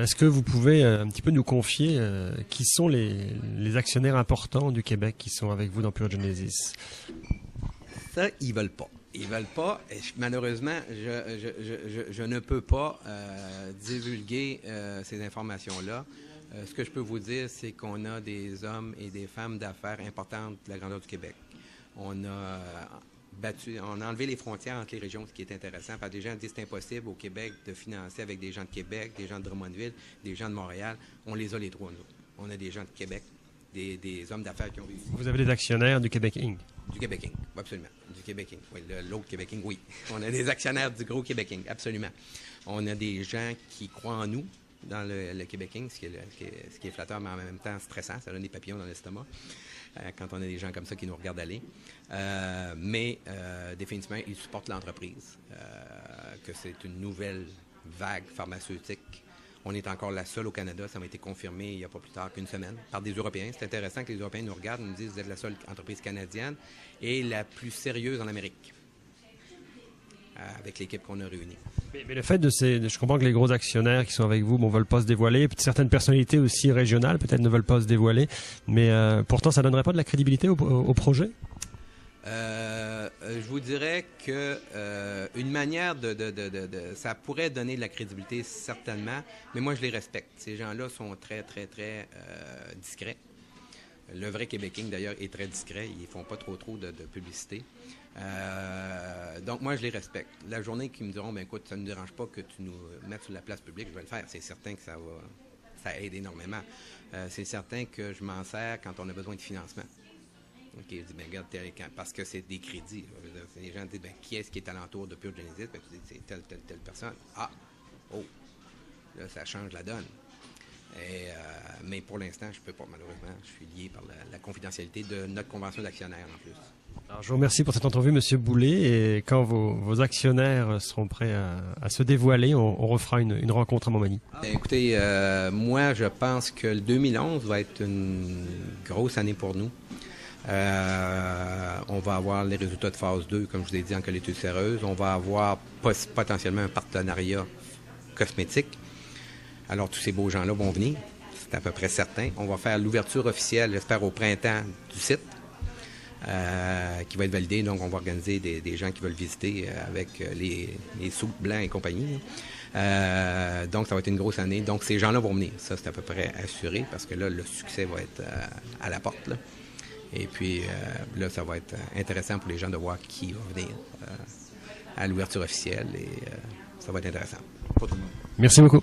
Est-ce que vous pouvez un petit peu nous confier qui sont les actionnaires importants du Québec qui sont avec vous dans Pure Genesis? Ça, ils veulent pas. Ils veulent pas. Et malheureusement, je ne peux pas divulguer ces informations-là. Ce que je peux vous dire, c'est qu'on a des hommes et des femmes d'affaires importantes de la grandeur du Québec. On a enlevé les frontières entre les régions, ce qui est intéressant. Parce que des gens disent que c'est impossible au Québec de financer avec des gens de Québec, des gens de Drummondville, des gens de Montréal. On les a les trois, nous. On a des gens de Québec, des hommes d'affaires qui ont réussi. Vous avez des actionnaires du Québec Inc. Du Québec Inc., absolument. Du Québec Inc. Oui, l'autre Québec Inc., oui. On a des actionnaires du gros Québec Inc., absolument. On a des gens qui croient en nous dans le Québec Inc., ce qui est flatteur, mais en même temps stressant. Ça donne des papillons dans l'estomac quand on a des gens comme ça qui nous regardent aller. Mais définitivement, ils supportent l'entreprise, que c'est une nouvelle vague pharmaceutique. On est encore la seule au Canada. Ça m'a été confirmé il n'y a pas plus tard qu'une semaine par des Européens. C'est intéressant que les Européens nous regardent et nous disent « Vous êtes la seule entreprise canadienne et la plus sérieuse en Amérique. » Avec l'équipe qu'on a réunie. Mais le fait je comprends que les gros actionnaires qui sont avec vous ne veulent pas se dévoiler, puis certaines personnalités aussi régionales peut-être ne veulent pas se dévoiler, mais pourtant ça ne donnerait pas de la crédibilité au projet? Je vous dirais que une manière ça pourrait donner de la crédibilité certainement, mais moi je les respecte. Ces gens-là sont très, très, très discrets. Le vrai Québec Inc, d'ailleurs, est très discret. Ils font pas trop de publicité. Donc, moi, je les respecte. La journée qu'ils me diront, ben écoute, ça ne nous dérange pas que tu nous mettes sur la place publique, je vais le faire. C'est certain que ça aide énormément. C'est certain que je m'en sers quand on a besoin de financement. OK, je dis, ben regarde, parce que c'est des crédits. Les gens disent, ben qui est-ce qui est alentour de Pure Genesis? Ben, tu dis, c'est telle personne. Ah, oh, là, ça change la donne. Mais pour l'instant, je ne peux pas, malheureusement. Je suis lié par la confidentialité de notre convention d'actionnaires en plus. Alors, je vous remercie pour cette entrevue, M. Boulay. Et quand vos actionnaires seront prêts à se dévoiler, on refera une rencontre à Montmagny. Écoutez, moi, je pense que le 2011 va être une grosse année pour nous. On va avoir les résultats de phase 2, comme je vous ai dit, en qualité ulcéreuse. On va avoir potentiellement un partenariat cosmétique. Alors, tous ces beaux gens-là vont venir, c'est à peu près certain. On va faire l'ouverture officielle, j'espère, au printemps du site, qui va être validé. Donc, on va organiser des gens qui veulent visiter avec les soutes blancs et compagnie. Donc, ça va être une grosse année. Donc, ces gens-là vont venir. Ça, c'est à peu près assuré, parce que là, le succès va être à la porte, là. Et puis, là, ça va être intéressant pour les gens de voir qui va venir à l'ouverture officielle. Et ça va être intéressant pour tout le monde. Merci beaucoup.